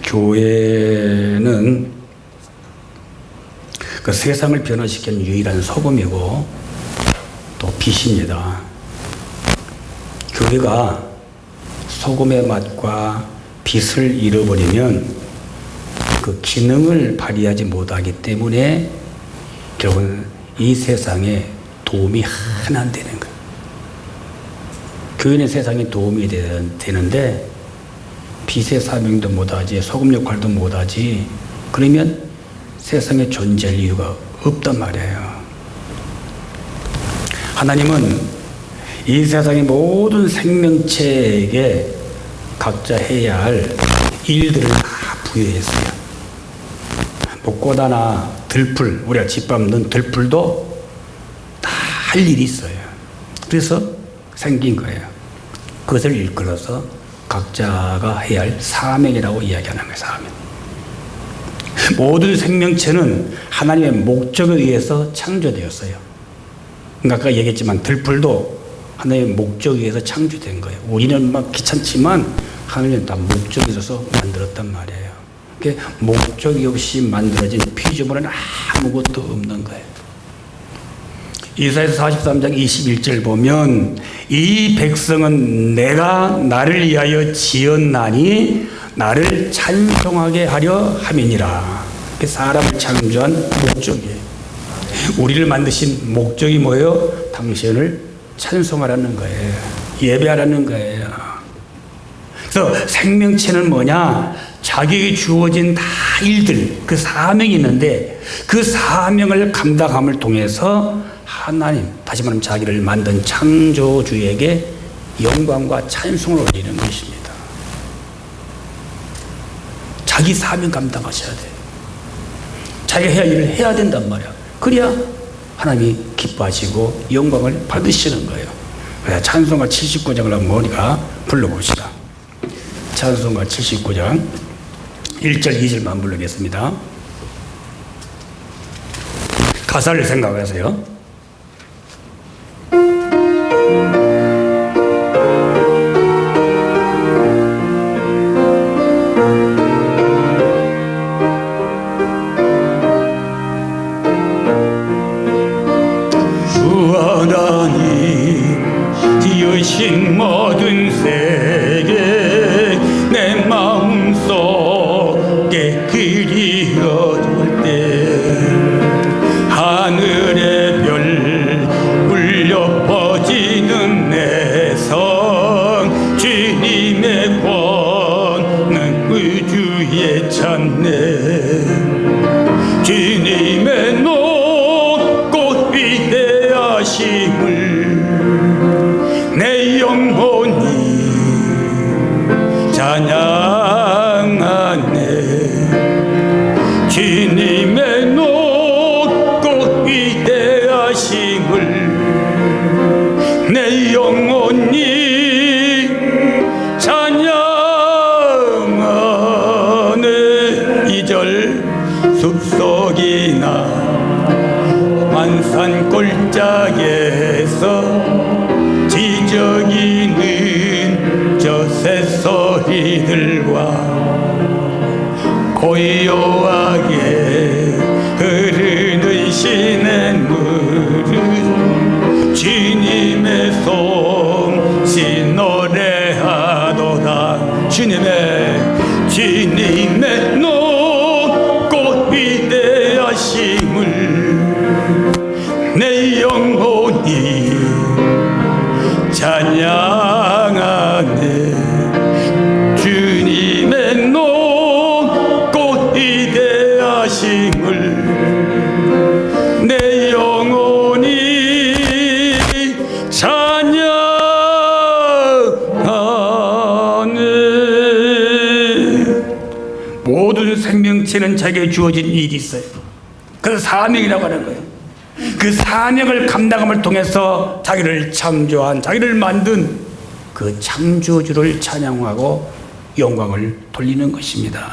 교회는 그 세상을 변화시키는 유일한 소금이고 또 빛입니다. 교회가 소금의 맛과 빛을 잃어버리면 그 기능을 발휘하지 못하기 때문에 결국은 이 세상에 도움이 하나 안 되는 거예요. 교회는 세상에 도움이 되는데 빛의 사명도 못하지, 소금 역할도 못하지, 그러면 세상에 존재할 이유가 없단 말이에요. 하나님은 이 세상의 모든 생명체에게 각자 해야 할 일들을 다 부여했어요. 목고다나 들풀, 우리가 집 밟는 들풀도 다 할 일이 있어요. 그래서 생긴 거예요. 그것을 일컬어서 각자가 해야 할 사명이라고 이야기하는 거예요. 사명. 모든 생명체는 하나님의 목적에 의해서 창조되었어요. 그러니까 아까 얘기했지만 들풀도 하나님의 목적에 의해서 창조된 거예요. 우리는 막 귀찮지만 하나님은 다 목적이 있어서 만들었단 말이에요. 그러니까 목적이 없이 만들어진 피조물은 아무것도 없는 거예요. 이사야서 43장 21절 보면 이 백성은 내가 나를 위하여 지었나니 나를 찬송하게 하려 함이니라. 사람을 창조한 목적이에요. 우리를 만드신 목적이 뭐예요? 당신을 찬송하라는 거예요. 예배하라는 거예요. 그래서 생명체는 뭐냐? 자기에게 주어진 다 일들, 그 사명이 있는데 그 사명을 감당함을 통해서 하나님, 다시 말하면 자기를 만든 창조주에게 영광과 찬송을 올리는 것입니다. 자기 사명 감당하셔야 돼요. 자기가 해야 할 일을 해야 된단 말이야. 그래야 하나님이 기뻐하시고 영광을 받으시는 거예요. 찬송가 79장을 한번 우리가 불러봅시다. 찬송가 79장 1절 2절만 부르겠습니다. 가사를 생각하세요. 지으신 모든 세계 내 마음속에 그리워질 때 하늘의 별 울려 퍼지는 내 성 주님의 권능 우주에 찾네. 주님의 높고 위대하심을 내 영혼이 찬양하네. 주님의 높고 위대하심을 내 영혼이 찬양하네. 2절 숲속이나 만산 골짜기에서 지저귀는 저 새소리들과 고요하게 흐르는 시냇물은 주님의 솜씨 노래하도다. 주님의 높고 위대하심을 내 영혼이 찬양하네. 주님의 높고 위대하심을 내 영혼이 찬양하네. 모든 생명체는 자기에게 주어진 일이 있어요. 그래서 사명이라고 하는 거예요. 그 사명을 감당함을 통해서 자기를 창조한, 자기를 만든 그 창조주를 찬양하고 영광을 돌리는 것입니다.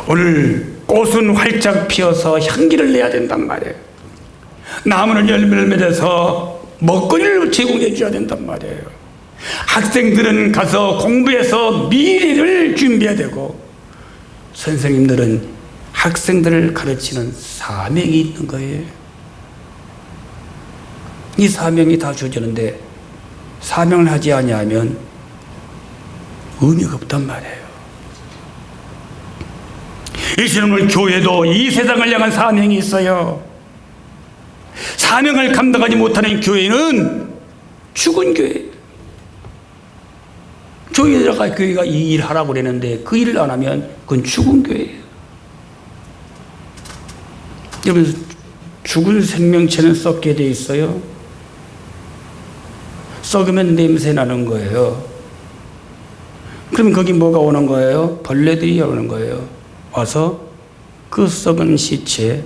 오늘 꽃은 활짝 피어서 향기를 내야 된단 말이에요. 나무는 열매를 맺어서 먹거리를 제공해 줘야 된단 말이에요. 학생들은 가서 공부해서 미래를 준비해야 되고, 선생님들은 학생들을 가르치는 사명이 있는 거예요. 이 사명이 다 주어지는데 사명을 하지 아니하면 의미가 없단 말이에요. 이 시간 오늘 교회도 이 세상을 향한 사명이 있어요. 사명을 감당하지 못하는 교회는 죽은 교회예요. 교회가 이 일 하라고 그러는데 그 일을 안 하면 그건 죽은 교회예요. 여러분, 죽은 생명체는 썩게 돼 있어요. 썩으면 냄새 나는 거예요. 그러면 거기 뭐가 오는 거예요? 벌레들이 오는 거예요. 와서 그 썩은 시체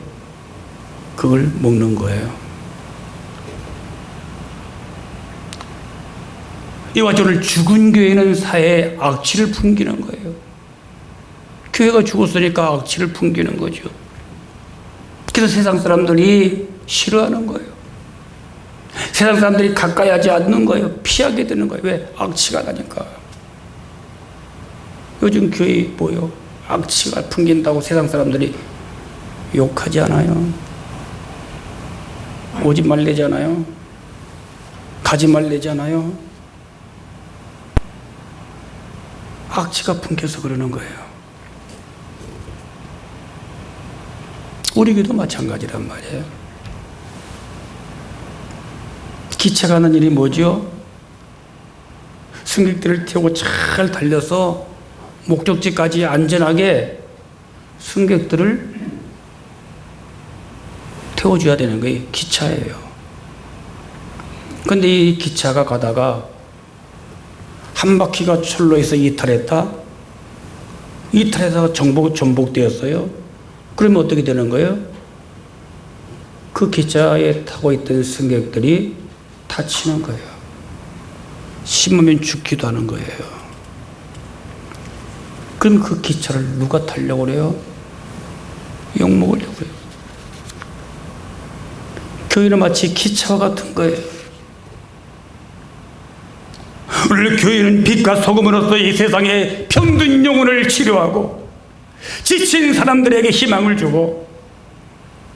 그걸 먹는 거예요. 이와 저를 죽은 교회는 사회에 악취를 풍기는 거예요. 교회가 죽었으니까 악취를 풍기는 거죠. 그래서 세상 사람들이 싫어하는 거예요. 세상 사람들이 가까이 하지 않는 거예요. 피하게 되는 거예요. 왜? 악취가 나니까. 요즘 교회 뭐요? 악취가 풍긴다고 세상 사람들이 욕하지 않아요. 오지 말래잖아요. 가지 말래잖아요. 악취가 풍겨서 그러는 거예요. 우리 교도 마찬가지란 말이에요. 기차가 하는 일이 뭐죠? 승객들을 태우고 잘 달려서 목적지까지 안전하게 승객들을 태워줘야 되는 거예요. 기차예요. 그런데 이 기차가 가다가 한 바퀴가 철로에서 이탈했다? 이탈해서 전복되었어요. 그러면 어떻게 되는 거예요? 그 기차에 타고 있던 승객들이 다치는 거예요. 심하면 죽기도 하는 거예요. 그럼 그 기차를 누가 타려고 그래요? 욕먹으려고 그래요. 교회는 마치 기차와 같은 거예요. 오늘 교회는 빛과 소금으로서 이 세상의 병든 영혼을 치료하고 지친 사람들에게 희망을 주고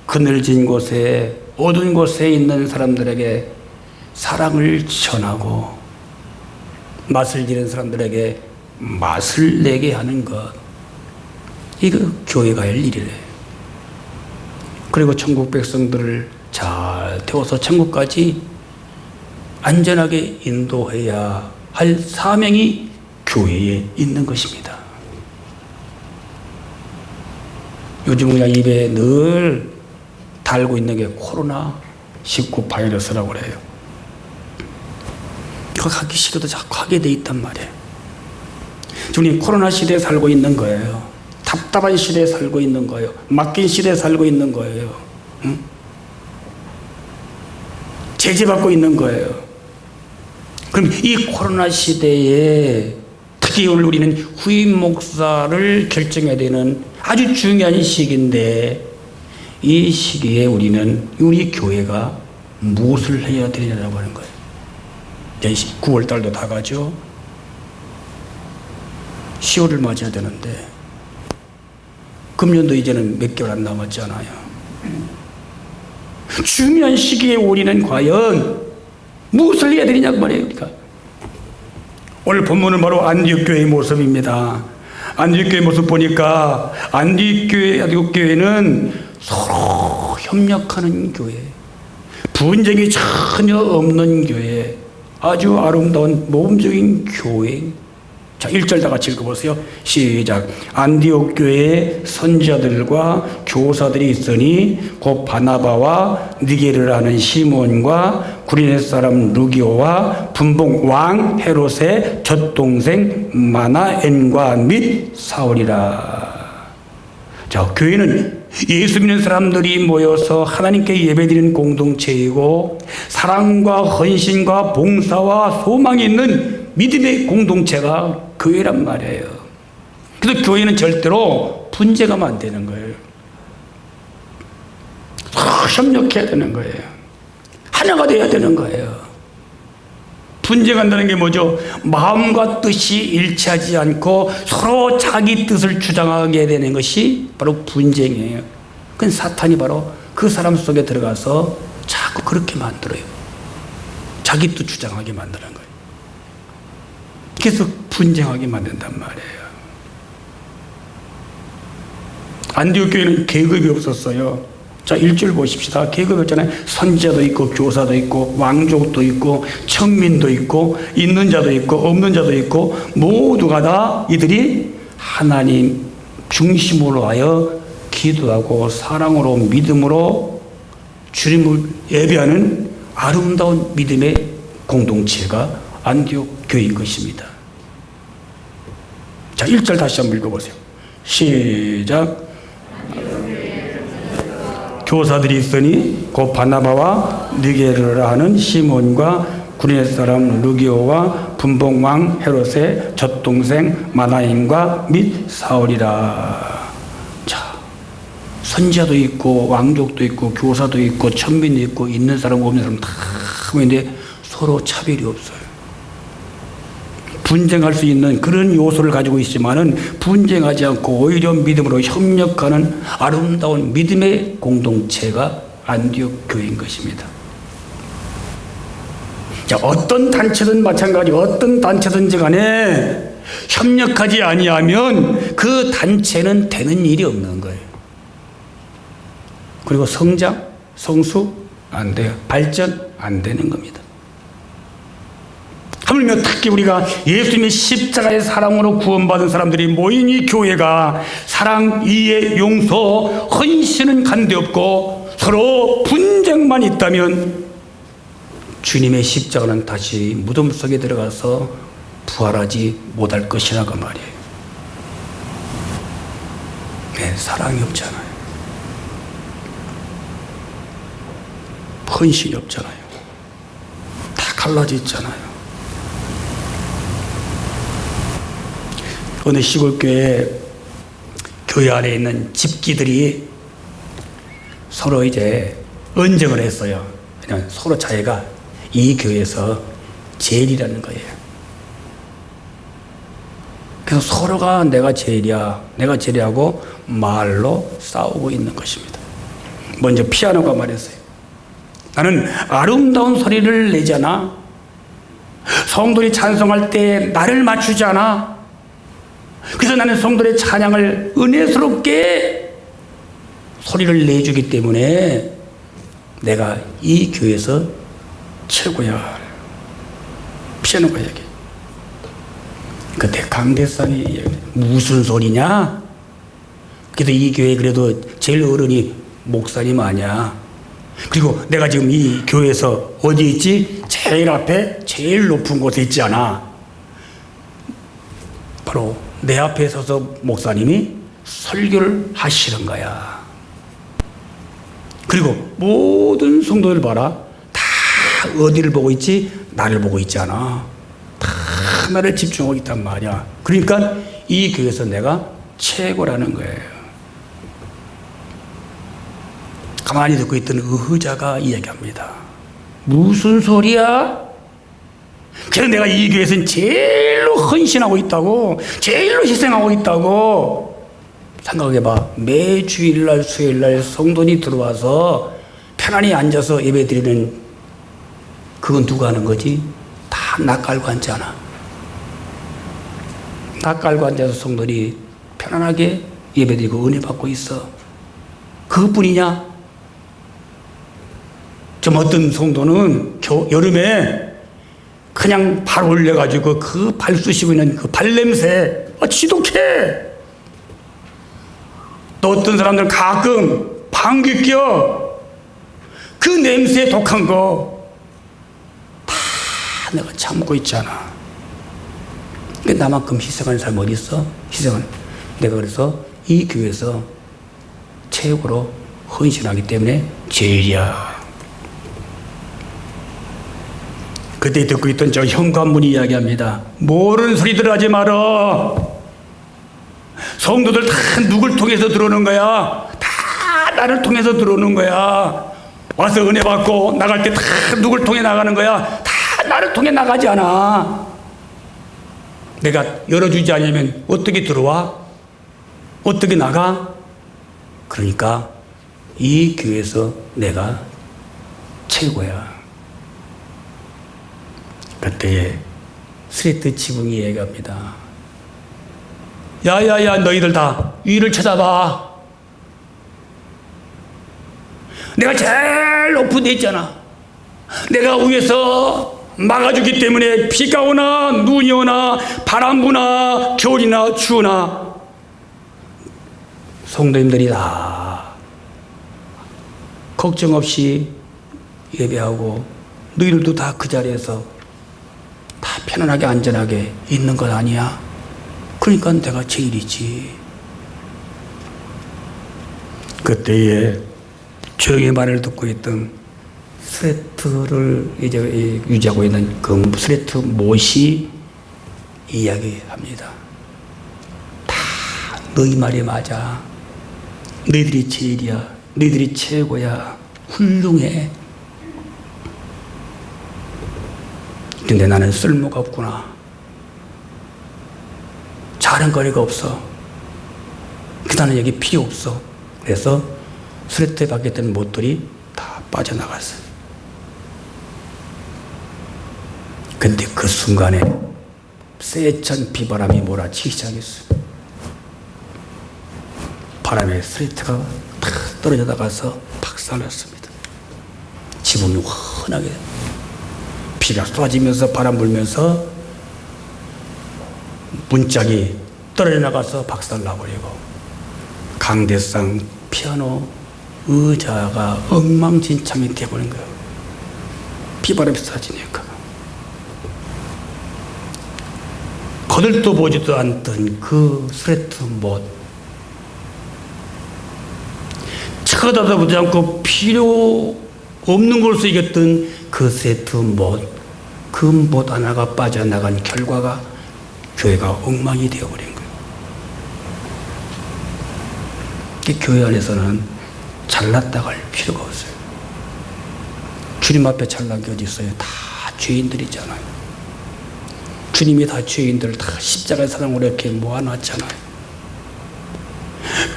그늘진 곳에 어두운 곳에 있는 사람들에게 사랑을 전하고 맛을 잃은 사람들에게 맛을 내게 하는 것, 이거 교회가 할 일이래요. 그리고 천국 백성들을 잘 태워서 천국까지 안전하게 인도해야 할 사명이 교회에 있는 것입니다. 요즘 우리가 입에 늘 달고 있는 게 코로나19 바이러스라고 그래요. 그거 하기 싫어도 자꾸 하게 돼 있단 말이에요. 우리 코로나 시대에 살고 있는 거예요. 답답한 시대에 살고 있는 거예요. 맡긴 시대에 살고 있는 거예요. 응? 제재받고 있는 거예요. 그럼 이 코로나 시대에 특히 오늘 우리는 후임 목사를 결정해야 되는 아주 중요한 시기인데, 이 시기에 우리는 우리 교회가 무엇을 해야 되느냐고 하는 거예요. 이제 9월 달도 다 가죠. 10월을 맞이해야 되는데 금년도 이제는 몇 개월 안 남았잖아요. 중요한 시기에 우리는 과연 무엇을 해야 되느냐고 말이에요. 우리가 오늘 본문은 바로 안디옥교회의 모습입니다. 안디옥교회 모습 보니까 안디옥교회는 서로 협력하는 교회, 분쟁이 전혀 없는 교회, 아주 아름다운 모범적인 교회. 자, 1절 다 같이 읽어보세요. 시작. 안디옥 교회에 선지자들과 교사들이 있으니 곧 바나바와 니게를 하는 시몬과 구리네 사람 루기오와 분봉 왕 헤롯의 젖동생 마나엔과 및 사울이라. 자, 교회는 예수 믿는 사람들이 모여서 하나님께 예배드리는 공동체이고 사랑과 헌신과 봉사와 소망이 있는 믿음의 공동체가 교회란 말이에요. 그래서 교회는 절대로 분쟁하면 안 되는 거예요. 협력해야 되는 거예요. 하나가 돼야 되는 거예요. 분쟁한다는 게 뭐죠? 마음과 뜻이 일치하지 않고 서로 자기 뜻을 주장하게 되는 것이 바로 분쟁이에요. 그건 사탄이 바로 그 사람 속에 들어가서 자꾸 그렇게 만들어요. 자기 뜻 주장하게 만드는 거예요. 계속 분쟁하게 만든단 말이에요. 안디옥 교회는 계급이 없었어요. 자, 1절 보십시다. 계급이 없잖아요. 선지자도 있고 교사도 있고 왕족도 있고 천민도 있고 있는 자도 있고 없는 자도 있고 모두가 다 이들이 하나님 중심으로 하여 기도하고 사랑으로 믿음으로 주님을 예배하는 아름다운 믿음의 공동체가 안디옥 교회인 것입니다. 자, 1절 다시 한번 읽어보세요. 시작. 교사들이 있으니 곧 바나바와 니게르라 하는 시몬과 구레네 사람 루기오와 분봉왕 헤롯의 젖동생 마나임과 및 사울이라. 자, 선지자도 있고 왕족도 있고 교사도 있고 천민도 있고 있는 사람 없는 사람 다 있는데 서로 차별이 없어요. 분쟁할 수 있는 그런 요소를 가지고 있지만은 분쟁하지 않고 오히려 믿음으로 협력하는 아름다운 믿음의 공동체가 안디옥 교회인 것입니다. 자, 어떤 단체든 마찬가지, 어떤 단체든지 간에 협력하지 아니하면 그 단체는 되는 일이 없는 거예요. 그리고 성장, 성수 안 돼요. 발전 안 되는 겁니다. 하물며 특히 우리가 예수님의 십자가의 사랑으로 구원받은 사람들이 모인 이 교회가 사랑, 이해, 용서, 헌신은 간대없고 서로 분쟁만 있다면 주님의 십자가는 다시 무덤 속에 들어가서 부활하지 못할 것이라고 말이에요. 네, 사랑이 없잖아요. 헌신이 없잖아요. 다 갈라져 있잖아요. 어느 시골교회 교회 안에 있는 집기들이 서로 이제 언쟁을 했어요. 그냥 서로 자기가 이 교회에서 제일이라는 거예요. 그래서 서로가 내가 제일이야, 내가 제일이라고 말로 싸우고 있는 것입니다. 먼저 피아노가 말했어요. 나는 아름다운 소리를 내잖아. 성도들이 찬송할 때 나를 맞추지 않아. 그래서 나는 성도들의 찬양을 은혜스럽게 소리를 내주기 때문에 내가 이 교회에서 최고야. 피아노가 얘기해. 그때 강대상이 무슨 소리냐? 그래도 이 교회 그래도 제일 어른이 목사님 아니야. 그리고 내가 지금 이 교회에서 어디 있지? 제일 앞에 제일 높은 곳에 있지 않아. 바로 내 앞에 서서 목사님이 설교를 하시는 거야. 그리고 모든 성도들 봐라. 다 어디를 보고 있지? 나를 보고 있지 않아. 다 나를 집중하고 있단 말이야. 그러니까 이 교회에서 내가 최고라는 거예요. 가만히 듣고 있던 의자가 이야기합니다. 무슨 소리야? 그래서 내가 이 교회에서는 제일로 헌신하고 있다고, 제일로 희생하고 있다고. 생각해봐. 매 주일날 수요일날 성도들이 들어와서 편안히 앉아서 예배드리는 그건 누가 하는 거지? 다 나 깔고 앉잖아. 나 깔고 앉아서 성도들이 편안하게 예배드리고 은혜 받고 있어. 그것뿐이냐? 좀 어떤 성도는 여름에 그냥 발 올려가지고 그 발 쑤시고 있는 그 발냄새 지독해. 또 어떤 사람들은 가끔 방귀 껴. 그 냄새 독한 거 다 내가 참고 있잖아. 근데 나만큼 희생하는 사람 어디 있어? 희생은 내가 그래서 이 교회에서 최고로 헌신하기 때문에 제일이야. 그때 듣고 있던 저 현관문이 이야기합니다. 모르는 소리들 하지 마라. 성도들 다 누굴 통해서 들어오는 거야. 다 나를 통해서 들어오는 거야. 와서 은혜 받고 나갈 때 다 누굴 통해 나가는 거야. 다 나를 통해 나가지 않아. 내가 열어주지 않으면 어떻게 들어와? 어떻게 나가? 그러니까 이 교회에서 내가 최고야. 그때 스레트 지붕이 얘기합니다. 야야야, 너희들 다 위를 쳐다봐. 내가 제일 높은 데 있잖아. 내가 위에서 막아주기 때문에 비가 오나 눈이 오나 바람 부나 겨울이나 추우나 성도님들이 다 걱정 없이 예배하고 너희들도 다 그 자리에서 다 편안하게 안전하게 있는 것 아니야? 그러니까 내가 제일이지. 그때에 조용히 말을 듣고 있던 스레트를 이제 유지하고 있는 그 스레트 못이 이야기합니다. 다 너희 말이 맞아. 너희들이 제일이야. 너희들이 최고야. 훌륭해. 근데 나는 쓸모가 없구나. 자랑거리가 없어. 나는 여기 필요 없어. 그래서 스레트에 박혔던 못들이 다 빠져나갔어요. 근데 그 순간에 세찬 비바람이 몰아치기 시작했어요. 바람에 스레트가 탁 떨어져 나가서 박살났습니다. 지붕이 환하게 비가 쏟아지면서 바람 불면서 문짝이 떨어져 나가서 박살나버리고 강대상 피아노 의자가 엉망진창이 되어버린 거예요. 비바람이 쏟아지니까. 거들떠 보지도 않던 그 스레트 못, 쳐다보지 않고 필요 없는 걸로 이겼던 그 스레트 못, 그 못 하나가 빠져나간 결과가 교회가 엉망이 되어버린 거예요. 교회 안에서는 잘났다 할 필요가 없어요. 주님 앞에 잘난 게 어디 있어요? 다 죄인들이잖아요. 주님이 다 죄인들을 다 십자가의 사랑으로 이렇게 모아놨잖아요.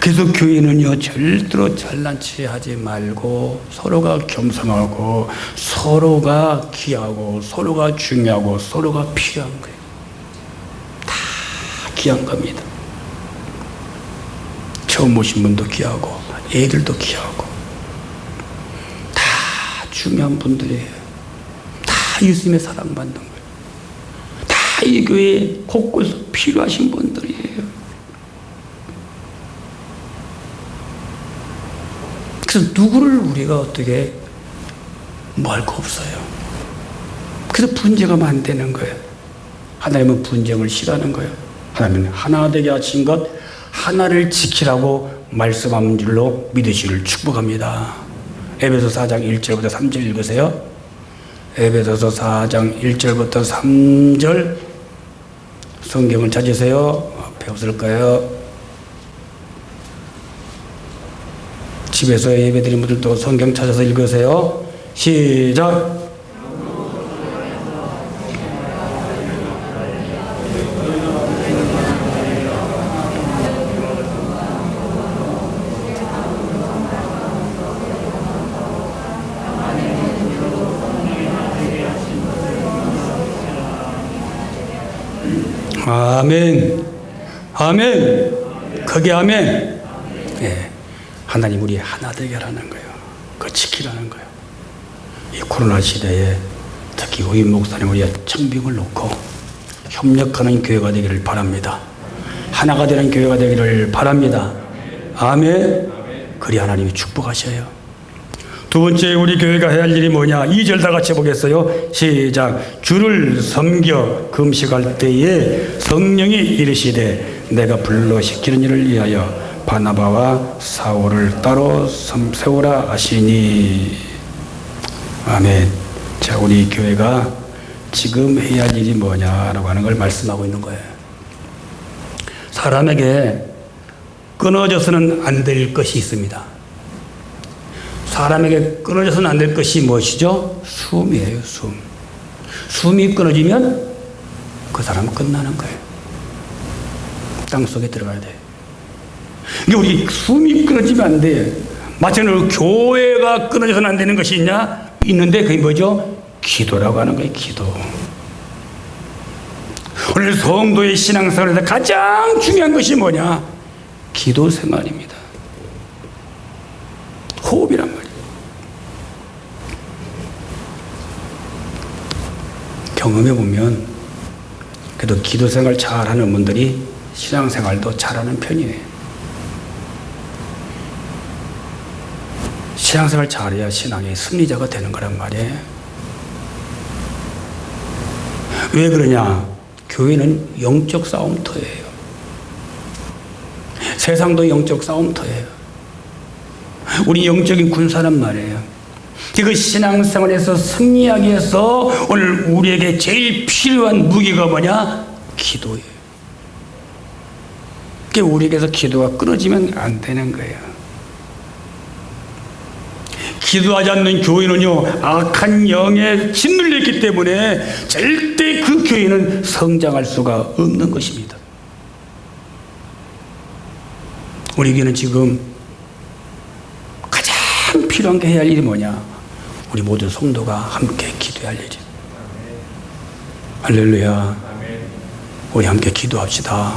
그래서 교회는요, 절대로 잘난 체 하지 말고 서로가 겸손하고 서로가 귀하고 서로가 중요하고 서로가 필요한 거예요. 다 귀한 겁니다. 처음 오신 분도 귀하고 애들도 귀하고 다 중요한 분들이에요. 다 예수님의 사랑받는 거예요. 다 이 교회에 곳곳에서 필요하신 분들이에요. 그래서 누구를 우리가 어떻게 뭐 할 거 없어요. 그래서 분쟁하면 안 되는 거예요. 하나님은 분쟁을 싫어하는 거예요. 하나님은 하나 되게 하신 것 하나를 지키라고 말씀한 줄로 믿으시기를 축복합니다. 에베소서 4장 1절부터 3절 읽으세요. 에베소서 4장 1절부터 3절 성경을 찾으세요. 앞에 없을까요? 집에서 예배드린 분들도 성경 찾아서 읽으세요. 시작. 아멘. 아멘. 거기 아멘. 예. 하나님 우리 하나 되게 하라는 거예요. 그거 지키라는 거예요. 이 코로나 시대에 특히 의인 목사님 우리의 청빙을 놓고 협력하는 교회가 되기를 바랍니다. 하나가 되는 교회가 되기를 바랍니다. 아멘. 그리 하나님이 축복하셔요. 두 번째 우리 교회가 해야 할 일이 뭐냐? 2절 다 같이 보겠어요. 시작. 주를 섬겨 금식할 때에 성령이 이르시되 내가 불러시키는 일을 위하여 바나바와 사울을 따로 세우라 하시니. 아멘. 자, 우리 교회가 지금 해야 할 일이 뭐냐라고 하는 걸 말씀하고 있는 거예요. 사람에게 끊어져서는 안 될 것이 있습니다. 사람에게 끊어져서는 안 될 것이 무엇이죠? 숨이에요, 숨. 숨이 끊어지면 그 사람은 끝나는 거예요. 땅속에 들어가야 돼. 근데 우리 숨이 끊어지면 안 돼. 마찬가지로 교회가 끊어져서는 안 되는 것이 있는데 그게 뭐죠? 기도라고 하는 거예요. 기도. 오늘 성도의 신앙생활에서 가장 중요한 것이 뭐냐? 기도 생활입니다. 호흡이란 말이에요. 경험해 보면 그래도 기도 생활 잘하는 분들이 신앙생활도 잘하는 편이에요. 신앙생활 잘해야 신앙의 승리자가 되는 거란 말이에요. 왜 그러냐? 교회는 영적 싸움터예요. 세상도 영적 싸움터예요. 우리 영적인 군사란 말이에요. 그 신앙생활에서 승리하기 위해서 오늘 우리에게 제일 필요한 무기가 뭐냐? 기도예요. 그러니까 우리에게서 기도가 끊어지면 안 되는 거예요. 기도하지 않는 교회는요, 악한 영에 짓눌렸기 때문에 절대 그 교회는 성장할 수가 없는 것입니다. 우리 교회는 지금 가장 필요한 게 해야 할 일이 뭐냐? 우리 모든 성도가 함께 기도해야 할 일이죠. 할렐루야. 우리 함께 기도합시다.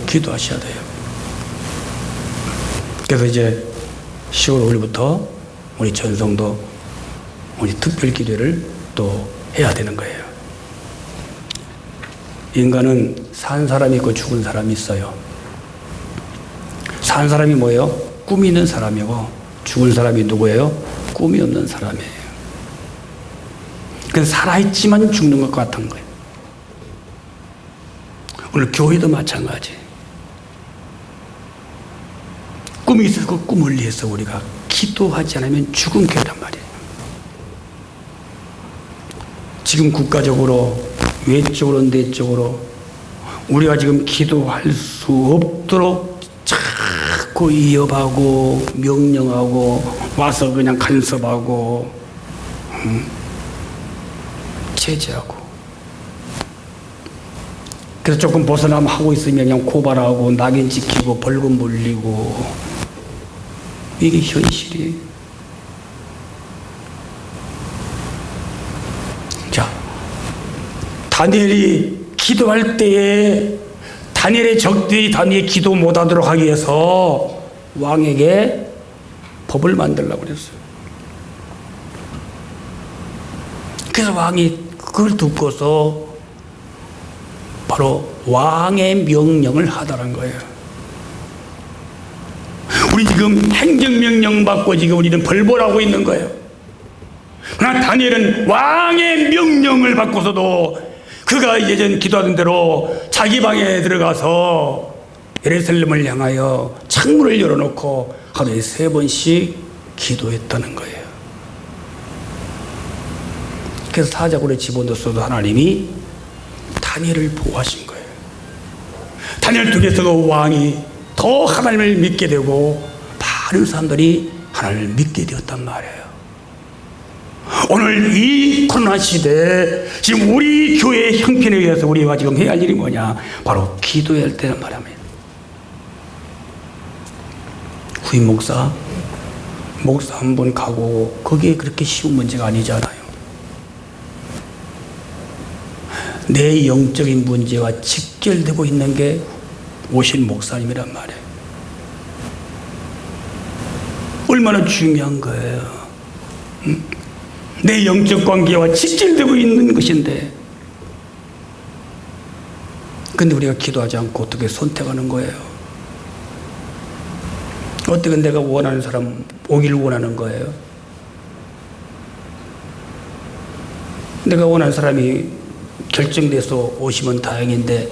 기도하셔야 돼요. 그래서 이제 10월 5일부터 우리 전성도 우리 특별 기도를 또 해야 되는 거예요. 인간은 산 사람이 있고 죽은 사람이 있어요. 산 사람이 뭐예요? 꿈이 있는 사람이고, 죽은 사람이 누구예요? 꿈이 없는 사람이에요. 그래서 살아있지만 죽는 것 같은 거예요. 오늘 교회도 마찬가지. 꿈이 있어서 그 꿈을 위해서 우리가 기도하지 않으면 죽은 교회란 말이에요. 지금 국가적으로 외적으로 내적으로 우리가 지금 기도할 수 없도록 자꾸 위협하고 명령하고 와서 그냥 간섭하고 제재하고, 그래서 조금 벗어나면 하고 있으면 그냥 고발하고 낙인 찍히고 벌금 물리고, 이게 현실이에요. 자, 다니엘이 기도할 때에 다니엘의 적들이 다니엘이 기도 못하도록 하기 위해서 왕에게 법을 만들려고 그랬어요. 그래서 왕이 그걸 듣고서 바로 왕의 명령을 하더란 거예요. 우리 지금 행정명령 받고 지금 우리는 벌벌하고 있는 거예요. 그러나 다니엘은 왕의 명령을 받고서도 그가 예전 기도하던 대로 자기 방에 들어가서 예루살렘을 향하여 창문을 열어놓고 하루에 3번씩 기도했다는 거예요. 그래서 사자굴에 집어넣었어도 하나님이 다니엘을 보호하신 거예요. 다니엘 통해서도 왕이 더 하나님을 믿게 되고 많은 사람들이 하나님을 믿게 되었단 말이에요. 오늘 이 코로나 시대에 지금 우리 교회의 형편에 의해서 우리가 지금 해야 할 일이 뭐냐? 바로 기도해야 할 때란 말이에요. 후임 목사 한 번 가고 그게 그렇게 쉬운 문제가 아니잖아요. 내 영적인 문제와 직결되고 있는 게 오신 목사님이란 말이에요. 얼마나 중요한 거예요. 내 영적 관계와 직결되고 있는 것인데, 근데 우리가 기도하지 않고 어떻게 선택하는 거예요? 어떻게 내가 원하는 사람 오기를 원하는 거예요? 내가 원하는 사람이 결정돼서 오시면 다행인데,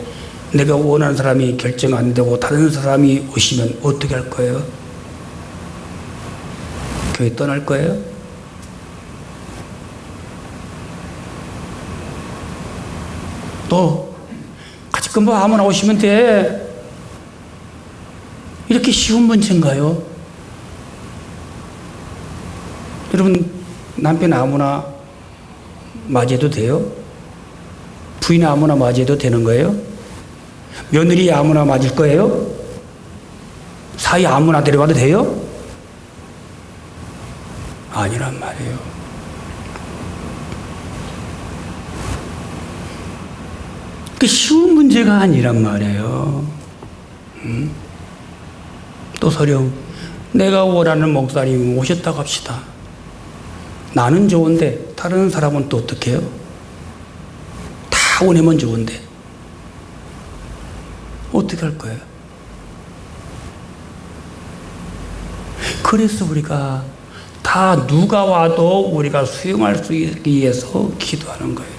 내가 원하는 사람이 결정 안 되고 다른 사람이 오시면 어떻게 할 거예요? 교회 떠날 거예요? 또 같이 뭐 아무나 오시면 돼. 이렇게 쉬운 문제인가요? 여러분, 남편 아무나 맞이해도 돼요? 부인 아무나 맞이해도 되는 거예요? 며느리 아무나 맞을 거예요? 사위 아무나 데려가도 돼요? 아니란 말이에요. 그 쉬운 문제가 아니란 말이에요. 또 서령 내가 원하는 목사님이 오셨다고 합시다. 나는 좋은데 다른 사람은 또 어떻게 해요? 다 원하면 좋은데 어떻게 할 거예요? 그래서 우리가 다 누가 와도 우리가 수용할 수 있기 위해서 기도하는 거예요.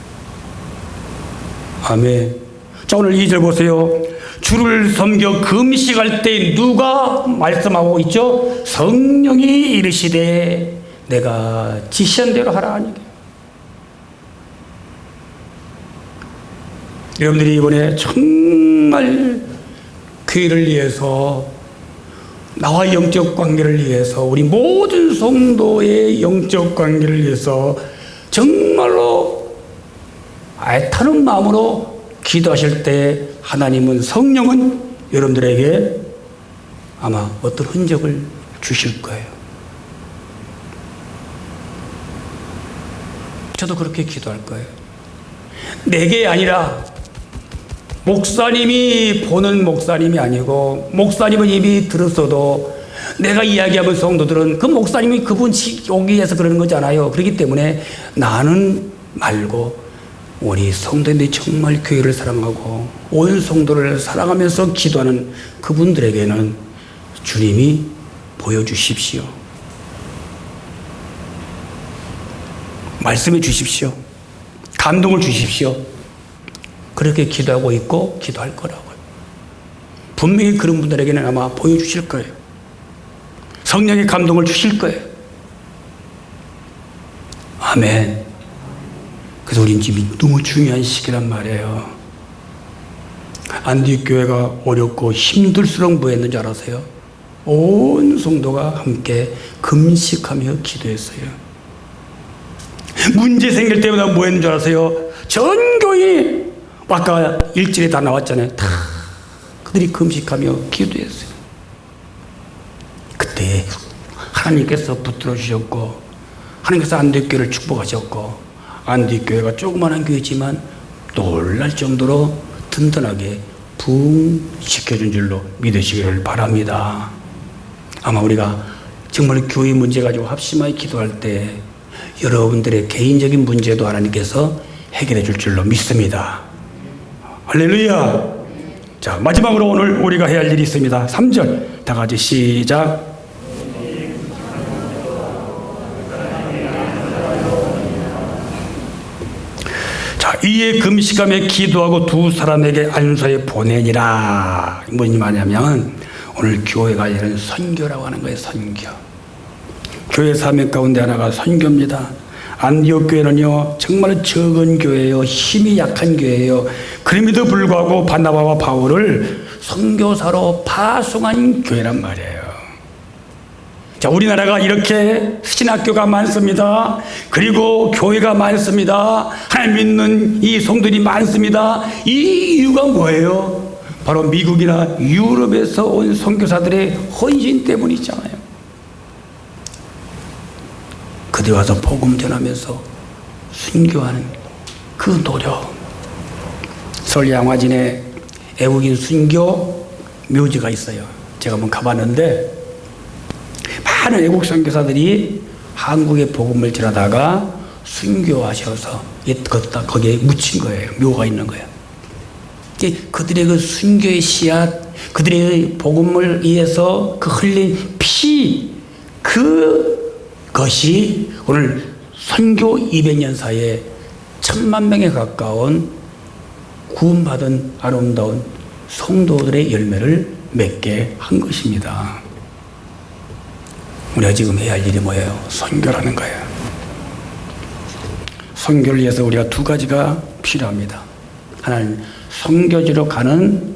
아멘. 자, 오늘 2절 보세요. 주를 섬겨 금식할 때 누가 말씀하고 있죠? 성령이 이르시되 내가 지시한 대로 하라 하니. 여러분들이 이번에 정말 교회를 위해서 나와 영적 관계를 위해서 우리 모든 성도의 영적 관계를 위해서 정말로 애타는 마음으로 기도하실 때 하나님은 성령은 여러분들에게 아마 어떤 흔적을 주실 거예요. 저도 그렇게 기도할 거예요. 내게 아니라 목사님이 보는 목사님이 아니고 목사님은 이미 들었어도 내가 이야기하면 성도들은 그 목사님이 그분 오기 위해서 그러는 거잖아요. 그렇기 때문에 나는 말고 우리 성도들이 정말 교회를 사랑하고 온 성도를 사랑하면서 기도하는 그분들에게는 주님이 보여주십시오. 말씀해 주십시오. 감동을 주십시오. 그렇게 기도하고 있고 기도할 거라고요. 분명히 그런 분들에게는 아마 보여주실 거예요. 성령의 감동을 주실 거예요. 아멘. 그래서 우린 지금 너무 중요한 시기란 말이에요. 안디옥 교회가 어렵고 힘들수록 뭐 했는지 알아세요? 온 성도가 함께 금식하며 기도했어요. 문제 생길 때마다 뭐 했는지 알아세요? 전 교인이 아까 1절에 다 나왔잖아요. 다 그들이 금식하며 기도했어요. 그때 하나님께서 붙들어 주셨고 하나님께서 안디옥 교회를 축복하셨고 안디옥 교회가 조그마한 교회지만 놀랄 정도로 든든하게 부흥시켜준 줄로 믿으시기를 바랍니다. 아마 우리가 정말 교회 문제 가지고 합심하게 기도할 때 여러분들의 개인적인 문제도 하나님께서 해결해 줄 줄로 믿습니다. 할렐루야. 자, 마지막으로 오늘 우리가 해야 할 일이 있습니다. 3절 다 같이 시작. 자, 이에 금식하며 기도하고 두 사람에게 안수해 보내니라. 무슨 말이냐면 오늘 교회가 이런 선교라고 하는 거예요. 선교. 교회 사명 가운데 하나가 선교입니다. 안디옥 교회는요 정말 적은 교회예요. 힘이 약한 교회예요. 그럼에도 불구하고 바나바와 바울을 선교사로 파송한 교회란 말이에요. 자, 우리나라가 이렇게 신학교가 많습니다. 그리고 교회가 많습니다. 하나님 믿는 이 성도들이 많습니다. 이 이유가 뭐예요? 바로 미국이나 유럽에서 온 선교사들의 헌신 때문이잖아요. 그들 와서 복음 전하면서 순교하는 그 노력. 서울 양화진에 애국인 순교 묘지가 있어요. 제가 한번 가봤는데 많은 애국 선교사들이 한국에 복음을 전하다가 순교하셔서 거기에 묻힌 거예요. 묘가 있는 거예요. 그들의 그 순교의 씨앗, 그들의 복음을 위해서 그 흘린 피, 그것이 오늘 선교 200년 사이에 1000만 명에 가까운 구원받은 아름다운 성도들의 열매를 맺게 한 것입니다. 우리가 지금 해야 할 일이 뭐예요? 선교라는 거예요. 선교를 위해서 우리가 두 가지가 필요합니다. 하나는 선교지로 가는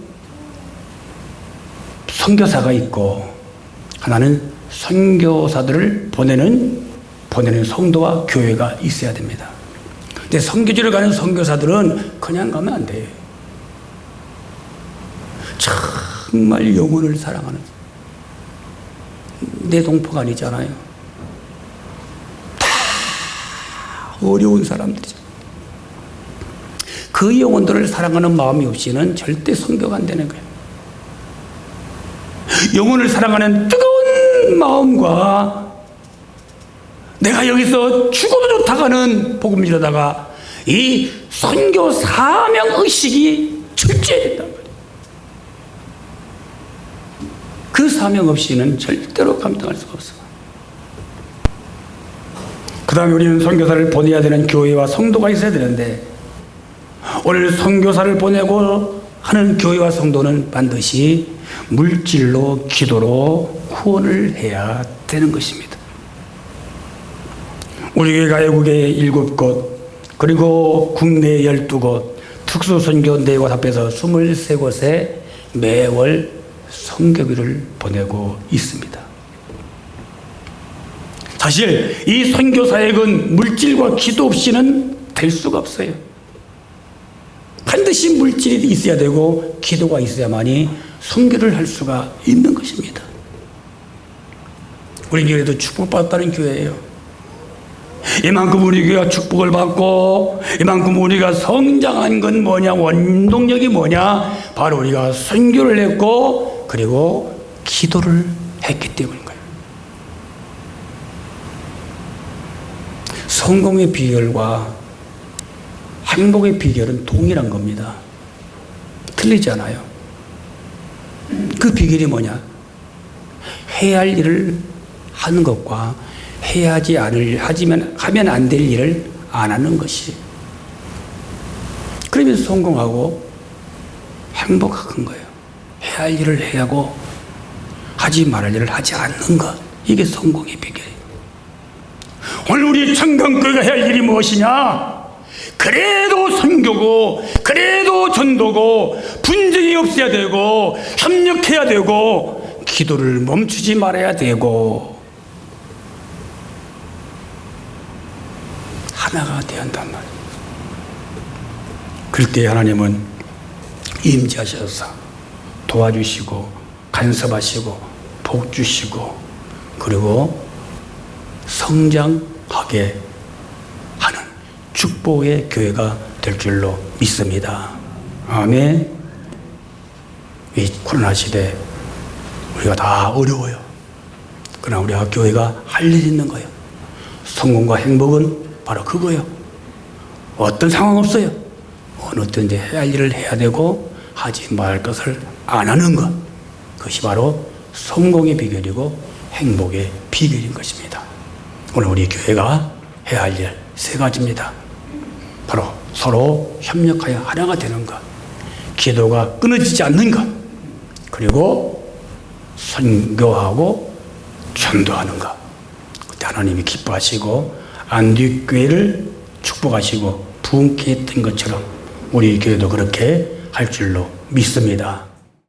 선교사가 있고, 하나는 선교사들을 보내는 성도와 교회가 있어야 됩니다. 근데 선교지를 가는 선교사들은 그냥 가면 안 돼요. 정말 영혼을 사랑하는 내 동포가 아니잖아요. 다 어려운 사람들이죠. 그 영혼들을 사랑하는 마음이 없이는 절대 선교가 안 되는 거예요. 영혼을 사랑하는 뜨거운 마음과 내가 여기서 죽어도 좋다고 하는 복음을 이루다가 이 선교 사명 의식이 철저해야 된단 말이에요. 그 사명 없이는 절대로 감당할 수가 없어요. 그 다음에 우리는 선교사를 보내야 되는 교회와 성도가 있어야 되는데, 오늘 선교사를 보내고 하는 교회와 성도는 반드시 물질로 기도로 후원을 해야 되는 것입니다. 우리 교회가 외국에 7곳, 그리고 국내 12곳, 특수선교 4곳 합해서 23곳에 매월 선교비를 보내고 있습니다. 사실 이 선교 사역은 물질과 기도 없이는 될 수가 없어요. 반드시 물질이 있어야 되고 기도가 있어야만이 선교를 할 수가 있는 것입니다. 우리 교회도 축복받았다는 교회예요. 이만큼 우리 교회가 축복을 받고 이만큼 우리가 성장한 건 뭐냐, 원동력이 뭐냐, 바로 우리가 선교를 했고 그리고 기도를 했기 때문인 거예요. 성공의 비결과 행복의 비결은 동일한 겁니다. 틀리지 않아요. 그 비결이 뭐냐? 해야 할 일을 하는 것과 하면 안 될 일을 안 하는 것이. 그러면서 성공하고 행복한 거예요. 해야 할 일을 해야 하고 하지 말할 일을 하지 않는 것. 이게 성공의 비결이에요. 오늘 우리 청강교회가 해야 할 일이 무엇이냐? 그래도 선교고 그래도 전도고 분쟁이 없어야 되고 협력해야 되고 기도를 멈추지 말아야 되고 하나가 되어야 한단 말이에요. 그럴 때 하나님은 임재하셔서 도와주시고 간섭하시고 복 주시고 그리고 성장하게 하는 축복의 교회가 될 줄로 믿습니다. 아멘. 이 코로나 시대 우리가 다 어려워요. 그러나 우리가 교회가 할 일이 있는 거예요. 성공과 행복은 바로 그거예요. 어떤 상황 없어요. 어느 때든지 해야 할 일을 해야 되고 하지 말 것을 안 하는 것. 그것이 바로 성공의 비결이고 행복의 비결인 것입니다. 오늘 우리 교회가 해야 할 일 3가지입니다. 바로 서로 협력하여 하나가 되는 것, 기도가 끊어지지 않는 것, 그리고 선교하고 전도하는 것. 그때 하나님이 기뻐하시고 안디교회를 축복하시고 부흥케 했던 것처럼 우리 교회도 그렇게 할 줄로 믿습니다.